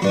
तो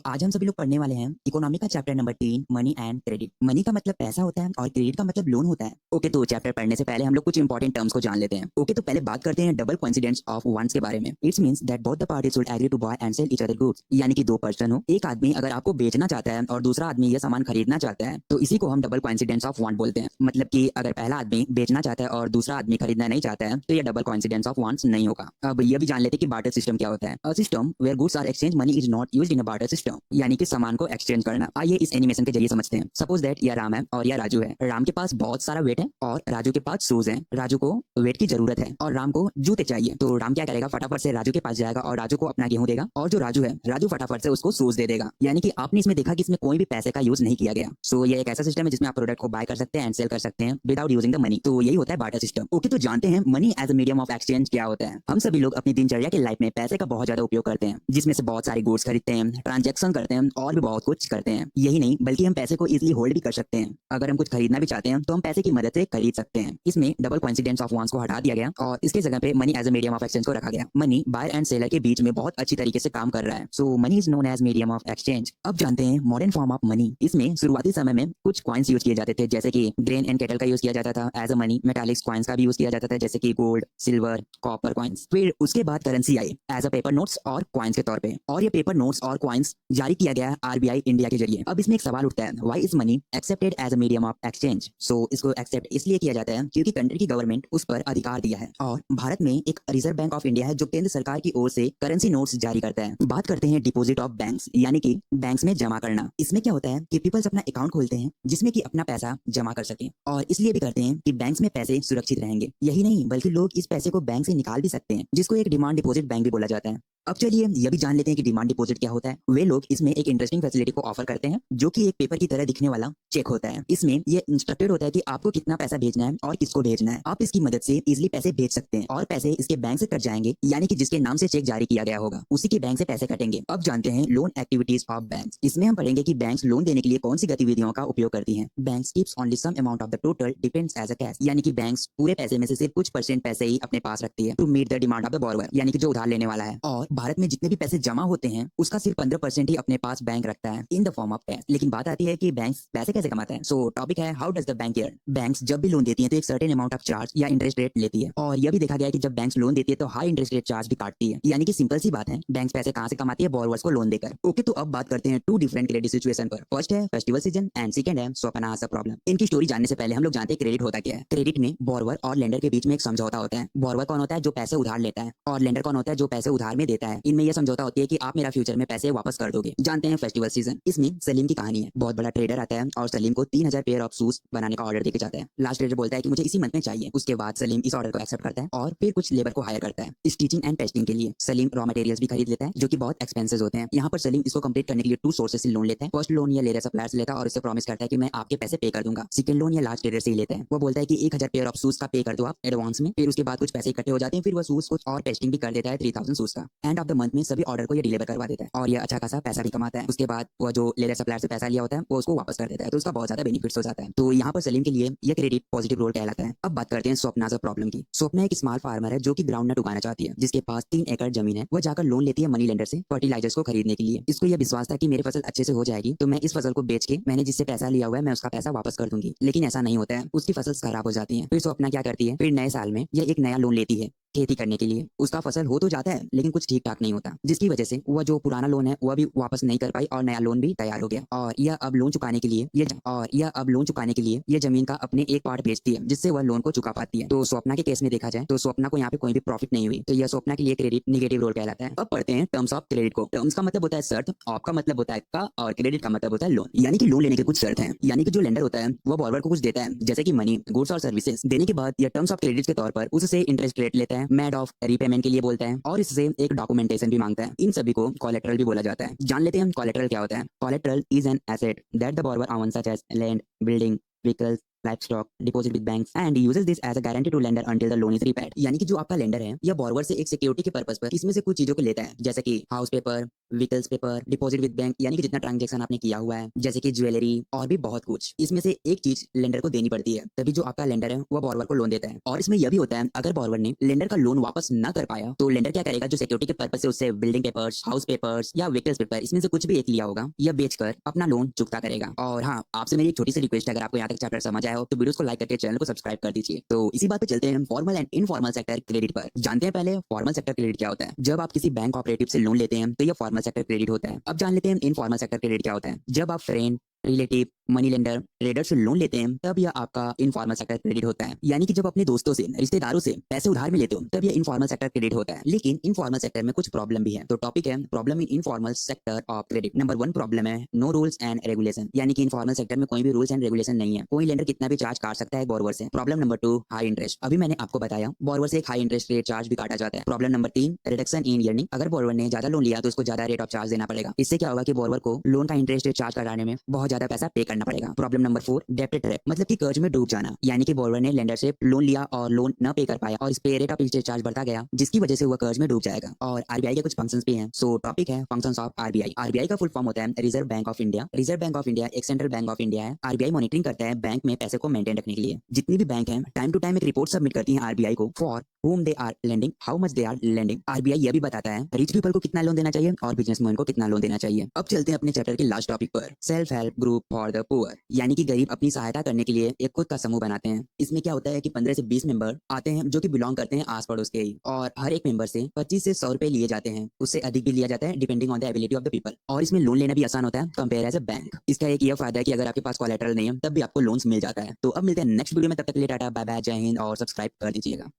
आज हम सभी लोग पढ़ने वाले हैं इकोनॉमी का chapter number 3 money and credit. Money का मतलब पैसा होता है और क्रेडिट का मतलब लोन होता है। ओके, तो चैप्टर पढ़ने से पहले हम लोग कुछ इंपॉर्टेंट टर्म्स को जान लेते हैं। ओके, तो पहले बात करते हैं डबल कोइंसिडेंस ऑफ वंस के बारे में। It's means that both the parties should agree to buy and sell each other goods. यानी कि दो पर्सन हो, एक आदमी अगर आपको बेचना चाहता है और दूसरा आदमी ये सामान खरीदना चाहता है, तो इसी को हम डबल कोइंसिडेंस ऑफ वन बोलते हैं। मतलब कि अगर पहला आदमी बेचना चाहता है और दूसरा आदमी खरीदना नहीं चाहता है, तो ये डबल कोइंसिडेंस ऑफ वंस नहीं होगा। अब ये भी जान लेते हैं कि बार्टर सिस्टम क्या होता है। A system where goods are exchange money is not used in a barter system. यानी कि सामान को एक्सचेंज करना। आइए इस एनिमेशन के जरिए समझते हैं। सपोज दैट यह राम है और यह राजू है। राम के पास बहुत सारा वेट है और राजू के पास शूज है। राजू को वेट की जरूरत है और राम को जूते चाहिए। तो राम क्या करेगा, फटाफट से राजू के पास जाएगा और राजू को अपना गेहूं देगा, और जो राजू है, राजू फटाफट से उसको शूज दे देगा। यानी कि आपने इसमें देखा कि इसमें कोई भी पैसे का यूज नहीं किया गया। सो ये एक ऐसा सिस्टम है जिसमें आप प्रोडक्ट को बाय कर सकते हैं एंड सेल कर सकते हैं विदाउट यूजिंग द मनी। तो यही होता है बार्टर सिस्टम। ओके, तो जानते हैं money as a medium of exchange क्या होता है। हम सभी लोग अपनी दिनचर्या की लाइफ में पैसे का बहुत ज्यादा उपयोग करते हैं, जिसमें से बहुत सारे गुड्स खरीदते हैं, ट्रांजेक्शन करते हैं और भी बहुत कुछ करते हैं। यही नहीं बल्कि हम पैसे को इजीली होल्ड भी कर सकते हैं। अगर हम कुछ खरीदना भी चाहते हैं तो हम पैसे की मदद से खरीद सकते हैं। इसमें डबल कोइंसिडेंस ऑफ वंस को हटा दिया गया और इसके जगह पे money as a medium of exchange को रखा गया। मनी बायर एंड सेलर के बीच में बहुत अच्छी तरीके से काम कर रहा है। So money is known as medium of exchange. अब जानते हैं मॉडर्न फॉर्म ऑफ मनी। इसमें शुरुआती समय में कुछ कॉइन्स यूज किए जाते थे, जैसे कि ग्रेन एंड केटल का यूज किया जाता था as a money. Metallic coins का भी यूज किया जाता था, जैसे कि गोल्ड, सिल्वर, कॉपर कॉइन्स। फिर उसके बाद करेंसी आई एज अ पेपर नोट्स और कॉइन्स के तौर पे, और ये पेपर नोट्स और कॉइन्स जारी किया गया है आरबीआई इंडिया के जरिए। अब इसमें एक सवाल उठता है, why is money accepted as a medium of exchange. So इसको एक्सेप्ट इसलिए किया जाता है क्योंकि कंट्री की गवर्नमेंट उस पर अधिकार दिया है, और भारत में एक रिजर्व बैंक ऑफ इंडिया है जो केंद्र सरकार की ओर से करेंसी नोट्स जारी करता है। बात करते हैं डिपॉजिट ऑफ बैंक्स, यानी कि बैंक्स में जमा करना। इसमें क्या होता है कि पीपल्स अपना अकाउंट खोलते हैं जिसमें कि अपना पैसा जमा कर सके, और इसलिए भी करते हैं कि बैंक्स में पैसे सुरक्षित रहेंगे। यही नहीं बल्कि लोग इस पैसे को बैंक से निकाल भी सकते हैं, जिसको एक डिमांड डिपॉजिट बैंक भी बोला जाता है। अब चलिए यह भी जान लेते हैं कि डिमांड डिपॉजिट क्या होता है। वे लोग इसमें एक इंटरेस्टिंग फैसिलिटी को ऑफर करते हैं, जो कि एक पेपर की तरह दिखने वाला चेक होता है। इसमें ये इंस्ट्रक्टेड होता है कि आपको कितना पैसा भेजना है और किसको भेजना है। आप इसकी मदद से इजीली पैसे भेज सकते हैं और पैसे इसके बैंक से कट जाएंगे, यानी कि जिसके नाम से चेक जारी किया गया होगा उसी के बैंक से पैसे कटेंगे। अब जानते हैं लोन एक्टिविटीज ऑफ बैंक्स। इसमें हम पढ़ेंगे कि बैंक्स लोन देने के लिए कौन सी गतिविधियों का उपयोग करती हैं। Banks keeps only some amount of the total deposits as a cash. यानी कि बैंक्स पूरे पैसे में से सिर्फ कुछ परसेंट पैसे ही अपने पास रखती है to meet the demand of the borrower, यानी कि जो उधार लेने वाला है। और भारत में जितने भी पैसे जमा होते हैं उसका सिर्फ 15% ही अपने पास बैंक रखता है in the form of cash. लेकिन बात आती है कि बैंक्स पैसे कैसे कमाते हैं। सो टॉपिक है how does the bank earn. Banks जब भी लोन देती है तो एक सर्टेन अमाउंट ऑफ चार्ज या इंटरेस्ट रेट लेती है, और यह भी देखा गया है कि जब बैंक्स लोन देती है तो हाई इंटरेस्ट रेट चार्ज भी काटती है। यानी कि सिंपल सी बात है, बैंक्स पैसे कहां से कमाती है, बोरोवर्स को लोन देकर। ओके, तो अब बात करते हैं टू डिफरेंट क्रेडिट सिचुएशन पर। फर्स्ट है फेस्टिवल सीजन एंड सेकंड है स्वप्ना सा प्रॉब्लम। इनकी स्टोरी जानने से पहले हम लोग जानते हैं क्रेडिट होता क्या है। क्रेडिट में बोरोवर और लेंडर के बीच में एक समझौता होता है। बोरोवर कौन होता है, जो पैसे उधार लेता है, और लेंडर कौन होता है, जो पैसे उधार में देता है। इनमें यह समझौता होती है कि आप मेरा फ्यूचर में पैसे वापस कर दोगे। जानते हैं फेस्टिवल सीजन। इसमें सलीम की कहानी है। बहुत बड़ा ट्रेडर आता है और सलीम को 3000 पेयर ऑफ शूज बनाने का ऑर्डर देके जाता है। लास्ट ट्रेडर बोलता है कि मुझे इसी मंथ में चाहिए। उसके बाद सलीम इस ऑर्डर को एक्सेप्ट करता है और फिर कुछ लेबर को हायर करता है स्टिचिंग एंड टेस्टिंग के लिए। सलीम रॉ मटेरियल्स भी खरीद लेता है जो कि बहुत एक्सपेंसिव होते हैं। यहाँ पर सलीम इसको कंप्लीट करने के लिए टू सोर्सेस से लोन लेता है। फर्स्ट लोन ये लेदर सप्लायर से लेता है और उससे प्रॉमिस करता है कि मैं आपके पैसे पे कर दूंगा। सेकंड लोन ये लास्ट ट्रेडर से ही लेता है। वो बोलता है कि 1000 पेयर ऑफ शूज का पे कर दो आप एडवांस में। फिर उसके बाद कुछ पैसे इकट्ठे हो जाते हैं, फिर वो शूज कुछ और टेस्टिंग भी कर देता है 3000 शूज का। एंड ऑफ द मंथ में सभी ऑर्डर को ये डिलीवर करवा देता है और ये अच्छा खासा पैसा भी कमाता है। उसके बाद वो जो लेदर सप्लायर से पैसा लिया होता है वो उसको वापस कर देता है, तो उसका बहुत ज्यादा बेनिफिट्स हो जाता है। तो यहाँ पर सलीम के लिए ये क्रेडिट पॉजिटिव रोल कहलाता है। अब बात करते हैं स्वप्ना से प्रॉब्लम की। स्वप्ना एक स्मॉल फार्मर है जो कि ग्राउंड नट उगाना चाहती है, जिसके पास 3 एकड़ जमीन है। वो जाकर लोन लेती है मनी लेंडर से फर्टिलाइजर्स को खरीदने के लिए। इसको यह विश्वास था कि मेरी फसल अच्छे से हो जाएगी तो मैं इस फसल को बेच के मैंने जिससे पैसा लिया हुआ है मैं उसका पैसा वापस कर दूंगी। लेकिन ऐसा नहीं होता है, उसकी फसल खराब हो जाती है। फिर स्वप्ना क्या करती है, फिर नए साल में यह एक नया लोन लेती है खेती करने के लिए। उसका फसल हो तो जाता है लेकिन कुछ ठीक ठाक नहीं होता, जिसकी वजह से वह जो पुराना लोन है वह भी वापस नहीं कर पाई और नया लोन भी तैयार हो गया। और यह अब लोन चुकाने के लिए ये जमीन का अपने एक पार्ट बेचती है, जिससे वह लोन को चुका पाती है। तो स्वप्ना के केस में देखा जाए तो स्वप्ना को यहाँ पे कोई भी प्रॉफिट नहीं हुई, तो यह स्वप्ना के लिए क्रेडिट निगेटिव रोल कहलाता है। अब पढ़ते हैं टर्म्स ऑफ क्रेडिट को। टर्म्स का मतलब होता है शर्त, ऑफ का मतलब होता है का, और क्रेडिट का मतलब होता है लोन। यानी कि लोन लेने के कुछ शर्त हैं। यानी कि जो लेंडर होता है वो बॉर्डर को कुछ देता है, जैसे कि मनी, गुड्स और सर्विसेज। देने के बाद यह टर्म्स ऑफ क्रेडिट के तौर पर उससे इंटरेस्ट रेट लेता है, मेड ऑफ रीपेमेंट के लिए बोलता है, और इससे एक डॉक्यूमेंटेशन भी मांगता है। इन सभी को कोलेटरल भी बोला जाता है। जान लेते हैं कोलेटरल क्या होता है। Collateral is an asset that the borrower owns such as land, building, vehicles, livestock, deposit with banks and uses this as a guarantee to lender until the loan is repaid. यानी कि जो आपका lender है या borrower से एक security के purpose पर इसमें से कुछ चीजों को लेता है, जैसे कि house paper, vehicles paper, deposit with bank, यानी कि जितना ट्रांजैक्शन आपने किया हुआ है, जैसे कि ज्वेलरी और भी बहुत कुछ, इसमें से एक चीज लेंडर को देनी पड़ती है, तभी जो आपका लेंडर है वो बोरोवर को लोन देता है। और इसमें यह भी होता है, अगर बोरोवर ने लेंडर का लोन वापस ना कर पाया तो लेंडर क्या करेगा, जो सिक्योरिटी के पर्पस से उससे बिल्डिंग पेपर्स, हाउस पेपर्स या व्हीकल्स पेपर, इसमें से कुछ भी एक लिया होगा, यह बेचकर अपना लोन चुकता करेगा। और हाँ, आपसे मेरी एक छोटी सी रिक्वेस्ट है, अगर आपको यहाँ तक चैप्टर समझ आया हो तो वीडियो को लाइक करके चैनल को सब्सक्राइब कर दीजिए। तो इसी बात पे चलते हैं formal and informal sector credit पर। जानते हैं पहले फॉर्मल सेक्टर क्रेडिट क्या होता है। जब आप किसी बैंक ऑपरेटिव से लोन लेते हैं तो यह फॉर्मल सेक्टर क्रेडिट होता है। अब जान लेते हैं इनफॉर्मल सेक्टर क्रेडिट क्या होता है। जब आप friend, relative, money lender, trader से लोन लेते हैं तब यह आपका इनफॉर्मल सेक्टर क्रेडिट होता है। यानी कि जब अपने दोस्तों से, रिश्तेदारों से पैसे उधार में लेते हो तब यह इनफॉर्मल सेक्टर क्रेडिट होता है। लेकिन इनफॉर्मल सेक्टर में कुछ प्रॉब्लम भी है। तो टॉपिक है problem in informal sector of credit. Number 1 problem है नो रूल्स एंड रेगुलेशन, यानी कि इनफॉर्मल सेक्टर में कोई भी रूल्स एंड रेगुलेशन नहीं है, कोई लेंडर कितना भी चार्ज काट सकता है बोरोवर से। Problem number 2 high interest. अभी मैंने आपको बताया बोरोवर से एक हाई इंटरेस्ट रेट चार्ज भी काटा जाता है। Problem number 3 reduction in earning. अगर बोरोवर ने ज्यादा लोन लिया तो उसको ज्यादा रेट ऑफ चार्ज देना पड़ेगा। इससे क्या होगा कि बोरोवर को लोन का इंटरेस्ट रेट चार्ज कराने में बहुत ज्यादा पैसा पे करना पड़ेगा। प्रॉब्लम नंबर 4 डेब्ट ट्रैप, मतलब कि कर्ज में डूब जाना, यानी कि बोरोवर ने लेंडर से लोन लिया और लोन न पे कर पाया और इस पे रेट ऑफ इंटरेस्ट चार्ज बढ़ता गया, जिसकी वजह से वह कर्ज में डूब जाएगा। और आरबीआई के कुछ फंक्शंस भी हैं। सो टॉपिक है फंक्शंस ऑफ आरबीआई। आरबीआई का फुल फॉर्म होता है reserve bank of India. Reserve bank of India एक सेंट्रल बैंक ऑफ इंडिया है। आरबीआई मॉनिटरिंग करता है बैंक में पैसे को मेंटेन रखने के लिए। जितनी भी बैंक हैं टाइम टू टाइम एक रिपोर्ट सबमिट करती हैं आरबीआई को for whom they are lending, how much they are lending। RBI यह भी बताता है रिच पीपल को कितना लोन देना चाहिए और बिजनेसमैन को कितना लोन देना चाहिए। अब चलते हैं अपने चैप्टर के लास्ट टॉपिक पर, self help group for the poor, यानी कि गरीब अपनी सहायता करने के लिए एक खुद का समूह बनाते हैं। इसमें क्या होता है कि 15 से 20 मेंबर आते हैं जो कि बिलोंग करते हैं आस पड़ोस के ही, और हर एक मेंबर से 25 से 100 रुपए लिए जाते हैं, उससे अधिक भी लिया जाता है depending on the ability of the people. और इसमें लोन लेना भी आसान होता है कंपेयर एज अ बैंक। इसका एक यह फायदा है कि अगर आपके पास कोलैटरल नहीं है तब भी आपको लोन्स मिल जाता है। तो अब मिलते हैं नेक्स्ट वीडियो में, तब तक के लिए टाटा बाय बाय, जय हिंद और सब्सक्राइब कर दीजिएगा।